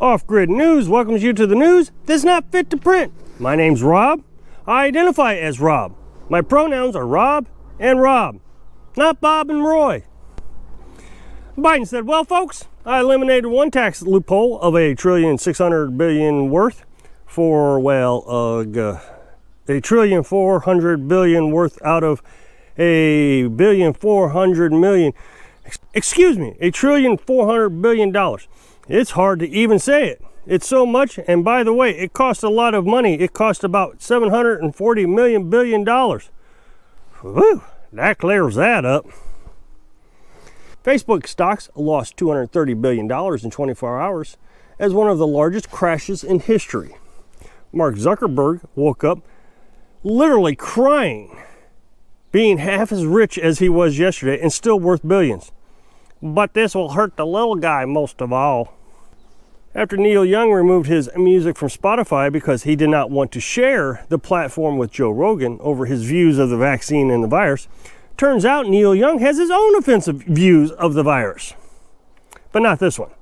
Off-Grid News welcomes you to the news that's not fit to print. My name's Rob. I identify as Rob. My pronouns are Rob and Rob, not Bob and Roy. Biden said, well, folks, I eliminated one tax loophole of $1.6 trillion worth for, well, $1.4 trillion worth out of $1.4 billion. Excuse me, $1.4 billion. It's hard to even say it. It's so much, and by the way, it costs a lot of money. It cost about $740 billion. Whew, that clears that up. Facebook stocks lost $230 billion in 24 hours as one of the largest crashes in history. Mark Zuckerberg woke up literally crying, being half as rich as he was yesterday and still worth billions. But this will hurt the little guy most of all. After Neil Young removed his music from Spotify because he did not want to share the platform with Joe Rogan over his views of the vaccine and the virus, turns out Neil Young has his own offensive views of the virus. But not this one.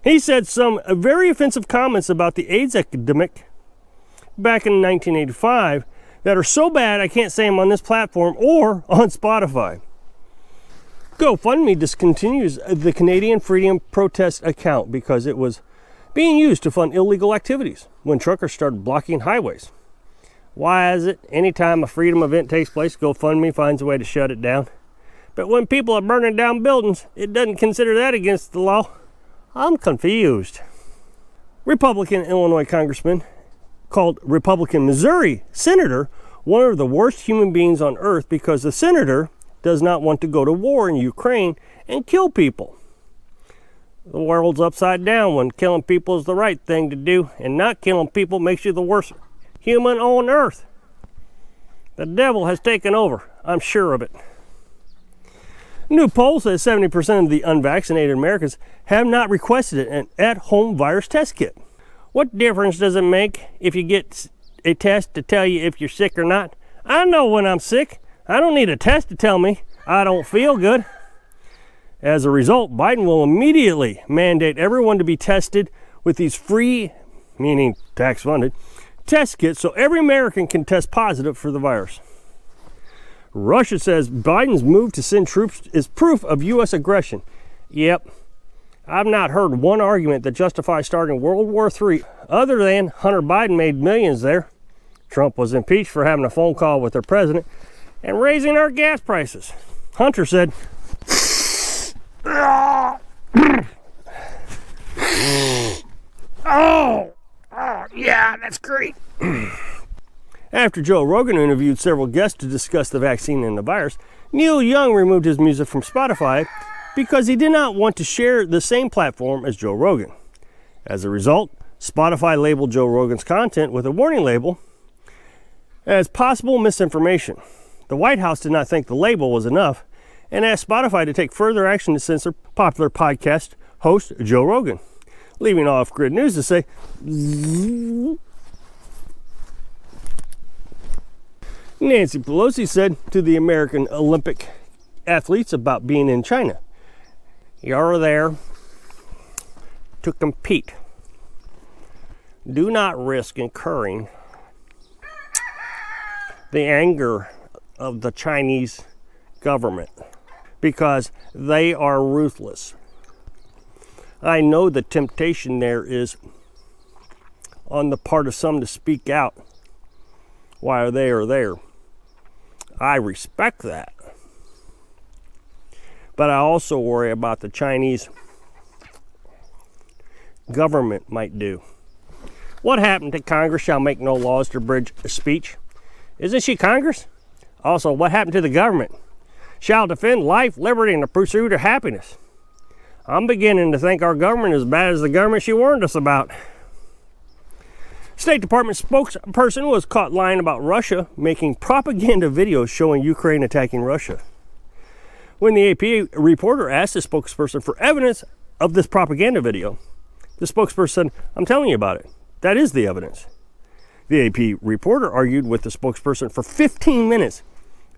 He said some very offensive comments about the AIDS epidemic back in 1985 that are so bad I can't say them on this platform or on Spotify. GoFundMe discontinues the Canadian Freedom Protest account because it was being used to fund illegal activities when truckers started blocking highways. Why is it anytime a freedom event takes place, GoFundMe finds a way to shut it down? But when people are burning down buildings, it doesn't consider that against the law. I'm confused. Republican Illinois congressman called Republican Missouri senator one of the worst human beings on earth because the senator does not want to go to war in Ukraine and kill people. The world's upside down when killing people is the right thing to do, and not killing people makes you the worst human on earth. The devil has taken over, I'm sure of it. New poll says 70% of the unvaccinated Americans have not requested an at-home virus test kit. What difference does it make if you get a test to tell you if you're sick or not? I know when I'm sick. I don't need a test to tell me I don't feel good. As a result, Biden will immediately mandate everyone to be tested with these free, meaning tax-funded, test kits so every American can test positive for the virus. Russia says Biden's move to send troops is proof of U.S. aggression. Yep, I've not heard one argument that justifies starting World War III other than Hunter Biden made millions there. Trump was impeached for having a phone call with their president and raising our gas prices. Hunter said, oh, yeah, that's great. After Joe Rogan interviewed several guests to discuss the vaccine and the virus, Neil Young removed his music from Spotify because he did not want to share the same platform as Joe Rogan. As a result, Spotify labeled Joe Rogan's content with a warning label as possible misinformation. The White House did not think the label was enough and asked Spotify to take further action to censor popular podcast host Joe Rogan, leaving Off-Grid News to say, Nancy Pelosi said to the American Olympic athletes about being in China, "You're there to compete. Do not risk incurring the anger of the Chinese government because they are ruthless. I know the temptation there is on the part of some to speak out while they are there. I respect that. But I also worry about the Chinese government might do. What happened to Congress shall make no laws to abridge speech? Isn't she Congress? Also, what happened to the government? Shall defend life, liberty, and the pursuit of happiness. I'm beginning to think our government is as bad as the government she warned us about. State Department spokesperson was caught lying about Russia making propaganda videos showing Ukraine attacking Russia. When the AP reporter asked the spokesperson for evidence of this propaganda video, the spokesperson said, "I'm telling you about it. That is the evidence." The AP reporter argued with the spokesperson for 15 minutes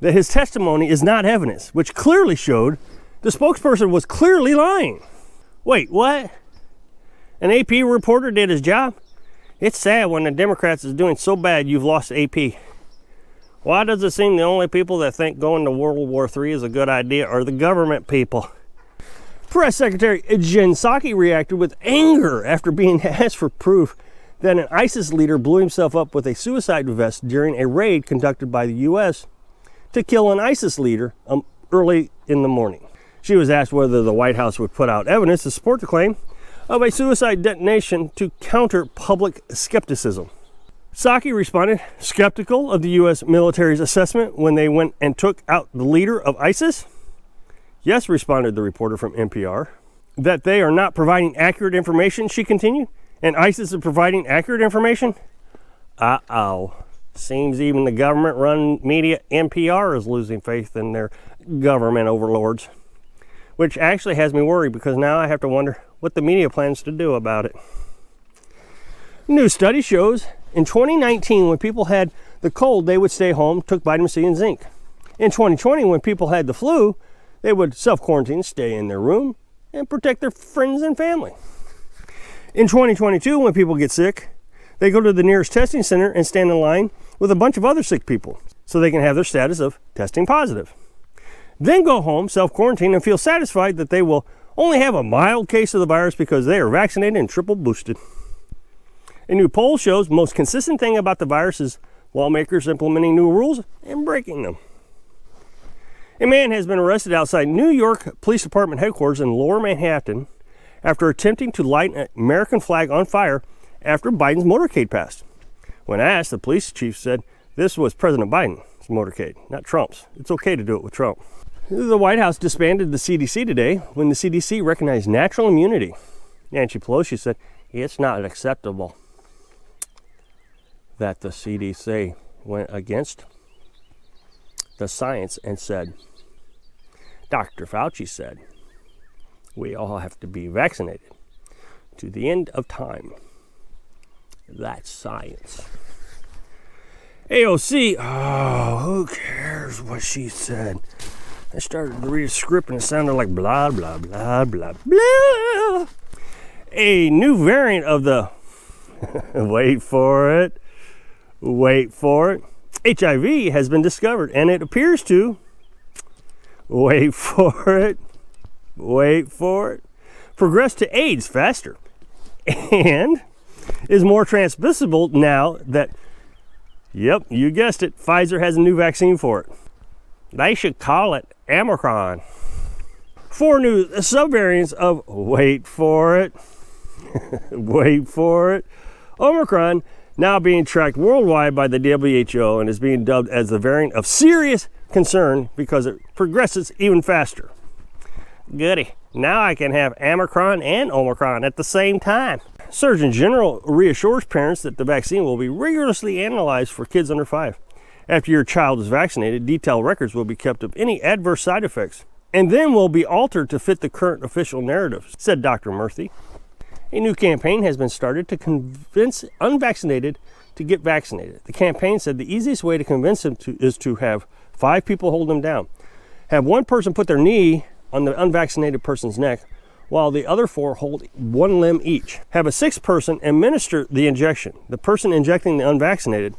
that his testimony is not evidence, which clearly showed the spokesperson was clearly lying. Wait, what? An AP reporter did his job. It's sad when the Democrats is doing so bad you've lost AP. Why does it seem the only people that think going to World War III is a good idea are the government people? Press Secretary Jen Psaki reacted with anger after being asked for proof that an ISIS leader blew himself up with a suicide vest during a raid conducted by the U.S. to kill an ISIS leader early in the morning. She was asked whether the White House would put out evidence to support the claim of a suicide detonation to counter public skepticism. Psaki responded, skeptical of the U.S. military's assessment when they went and took out the leader of ISIS? Yes, responded the reporter from NPR. That they are not providing accurate information, she continued, and ISIS is providing accurate information? Uh-oh. Seems even the government-run media NPR is losing faith in their government overlords. Which actually has me worried because now I have to wonder what the media plans to do about it. New study shows in 2019 when people had the cold, they would stay home, took vitamin C and zinc. In 2020 when people had the flu, they would self-quarantine, stay in their room, and protect their friends and family. In 2022 when people get sick, they go to the nearest testing center and stand in line with a bunch of other sick people so they can have their status of testing positive. Then go home, self-quarantine, and feel satisfied that they will only have a mild case of the virus because they are vaccinated and triple boosted. A new poll shows most consistent thing about the virus is lawmakers implementing new rules and breaking them. A man has been arrested outside New York Police Department headquarters in Lower Manhattan after attempting to light an American flag on fire after Biden's motorcade passed. When asked, the police chief said this was President Biden's motorcade, not Trump's. It's okay to do it with Trump. The White House disbanded the CDC today when the CDC recognized natural immunity. Nancy Pelosi said it's not acceptable that the CDC went against the science and said, Dr. Fauci said, we all have to be vaccinated to the end of time. That's science. AOC, oh, who cares what she said? I started to read a script and it sounded like blah, blah, blah, blah, blah. A new variant of the, wait for it, HIV has been discovered and it appears to, wait for it, progress to AIDS faster and is more transmissible now that, yep, you guessed it, Pfizer has a new vaccine for it. They should call it Omicron. 4 new subvariants of, wait for it, Omicron, now being tracked worldwide by the WHO and is being dubbed as the variant of serious concern because it progresses even faster. Goody. Now I can have Omicron and Omicron at the same time. Surgeon General reassures parents that the vaccine will be rigorously analyzed for kids under 5. After your child is vaccinated, detailed records will be kept of any adverse side effects and then will be altered to fit the current official narrative, said Dr. Murthy. A new campaign has been started to convince unvaccinated to get vaccinated. The campaign said the easiest way to convince them is to have 5 people hold them down. Have one person put their knee on the unvaccinated person's neck while the other 4 hold one limb each. Have a 6th person administer the injection. The person injecting the unvaccinated.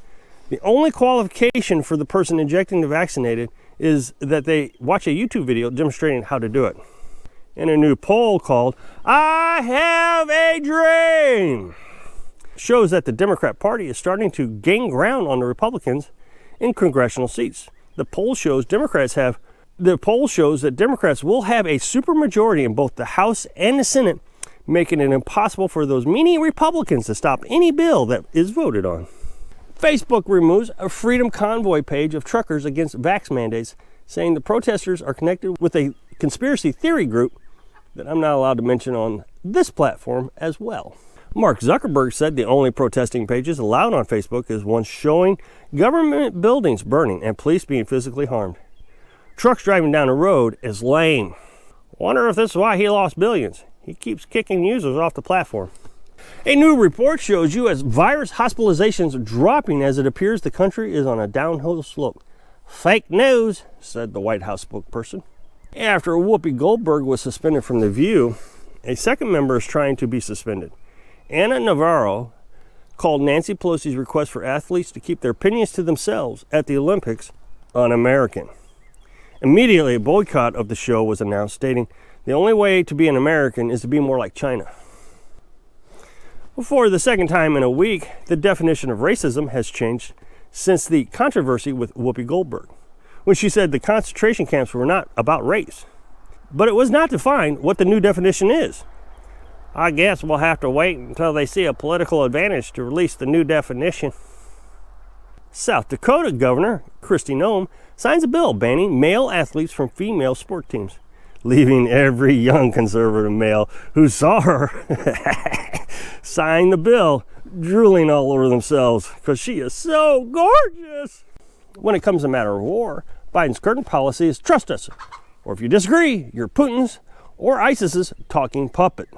The only qualification for the person injecting the vaccinated is that they watch a YouTube video demonstrating how to do it. In a new poll called I Have a Dream, shows that the Democrat Party is starting to gain ground on the Republicans in congressional seats. The poll shows that Democrats will have a supermajority in both the House and the Senate, making it impossible for those meanie Republicans to stop any bill that is voted on. Facebook removes a Freedom Convoy page of truckers against vax mandates, saying the protesters are connected with a conspiracy theory group that I'm not allowed to mention on this platform as well. Mark Zuckerberg said the only protesting pages allowed on Facebook is one showing government buildings burning and police being physically harmed. Trucks driving down the road is lame. Wonder if this is why he lost billions. He keeps kicking users off the platform. A new report shows U.S. virus hospitalizations dropping as it appears the country is on a downhill slope. Fake news, said the White House spokesperson. After Whoopi Goldberg was suspended from The View, a second member is trying to be suspended. Ana Navarro called Nancy Pelosi's request for athletes to keep their opinions to themselves at the Olympics un-American. Immediately, a boycott of the show was announced, stating, "The only way to be an American is to be more like China." For the second time in a week, the definition of racism has changed since the controversy with Whoopi Goldberg, when she said the concentration camps were not about race. But it was not defined what the new definition is. I guess we'll have to wait until they see a political advantage to release the new definition. South Dakota Governor Kristi Noem signs a bill banning male athletes from female sport teams, leaving every young conservative male who saw her sign the bill drooling all over themselves because she is so gorgeous. When it comes to a matter of war, Biden's current policy is trust us, or if you disagree, you're Putin's or ISIS's talking puppet.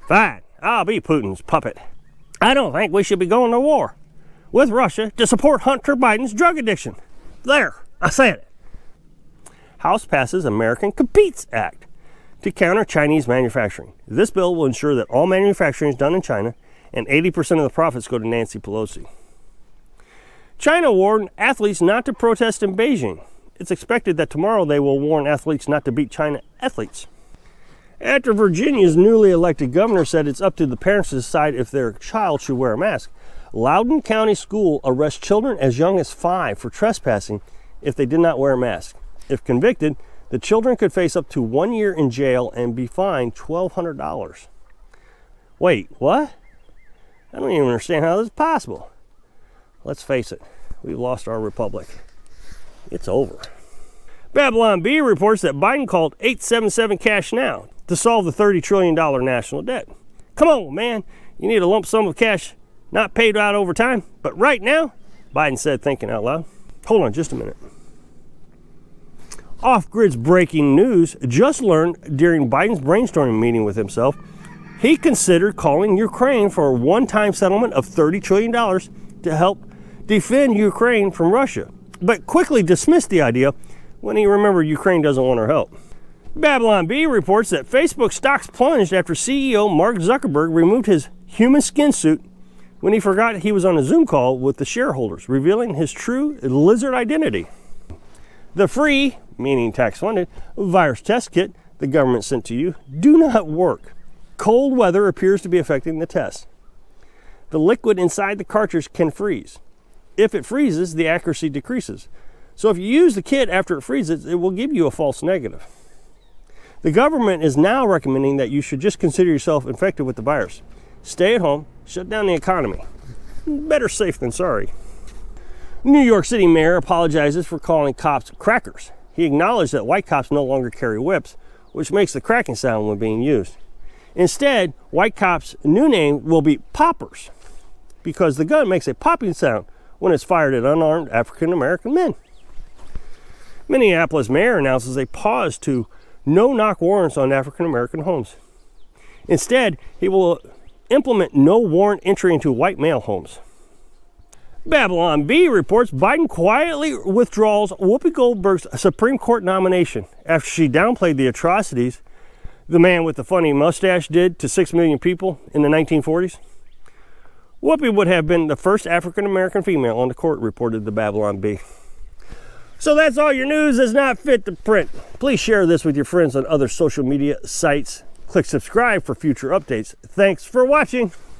Fine, I'll be Putin's puppet. I don't think we should be going to war with Russia to support Hunter Biden's drug addiction. There, I said it. House passes American Competes Act to counter Chinese manufacturing. This bill will ensure that all manufacturing is done in China and 80% of the profits go to Nancy Pelosi. China warned athletes not to protest in Beijing. It's expected that tomorrow they will warn athletes not to beat China athletes. After Virginia's newly elected governor said it's up to the parents to decide if their child should wear a mask, Loudoun County School arrests children as young as 5 for trespassing if they did not wear a mask. If convicted, the children could face up to 1 year in jail and be fined $1,200. Wait, what? I don't even understand how this is possible. Let's face it, we've lost our republic. It's over. Babylon Bee reports that Biden called 877 cash now to solve the $30 trillion national debt. Come on, man. You need a lump sum of cash not paid out over time. But right now, Biden said, thinking out loud. Hold on just a minute. Off-Grid's breaking news just learned during Biden's brainstorming meeting with himself, he considered calling Ukraine for a one-time settlement of $30 trillion to help defend Ukraine from Russia, but quickly dismissed the idea when he remembered Ukraine doesn't want our help. Babylon Bee reports that Facebook stocks plunged after CEO Mark Zuckerberg removed his human skin suit when he forgot he was on a Zoom call with the shareholders, revealing his true lizard identity. The free, meaning tax-funded, virus test kit the government sent to you do not work. Cold weather appears to be affecting the test. The liquid inside the cartridge can freeze. If it freezes, the accuracy decreases. So if you use the kit after it freezes, it will give you a false negative. The government is now recommending that you should just consider yourself infected with the virus. Stay at home, shut down the economy. Better safe than sorry. New York City mayor apologizes for calling cops crackers. He acknowledged that white cops no longer carry whips, which makes the cracking sound when being used. Instead, white cops' new name will be poppers, because the gun makes a popping sound when it's fired at unarmed African American men. Minneapolis mayor announces a pause to no-knock warrants on African American homes. Instead, he will implement no warrant entry into white male homes. Babylon Bee reports Biden quietly withdraws Whoopi Goldberg's Supreme Court nomination after she downplayed the atrocities the man with the funny mustache did to 6 million people in the 1940s. Whoopi would have been the first African American female on the court, reported the Babylon Bee. So that's all your news that's not fit to print. Please share this with your friends on other social media sites. Click subscribe for future updates. Thanks for watching.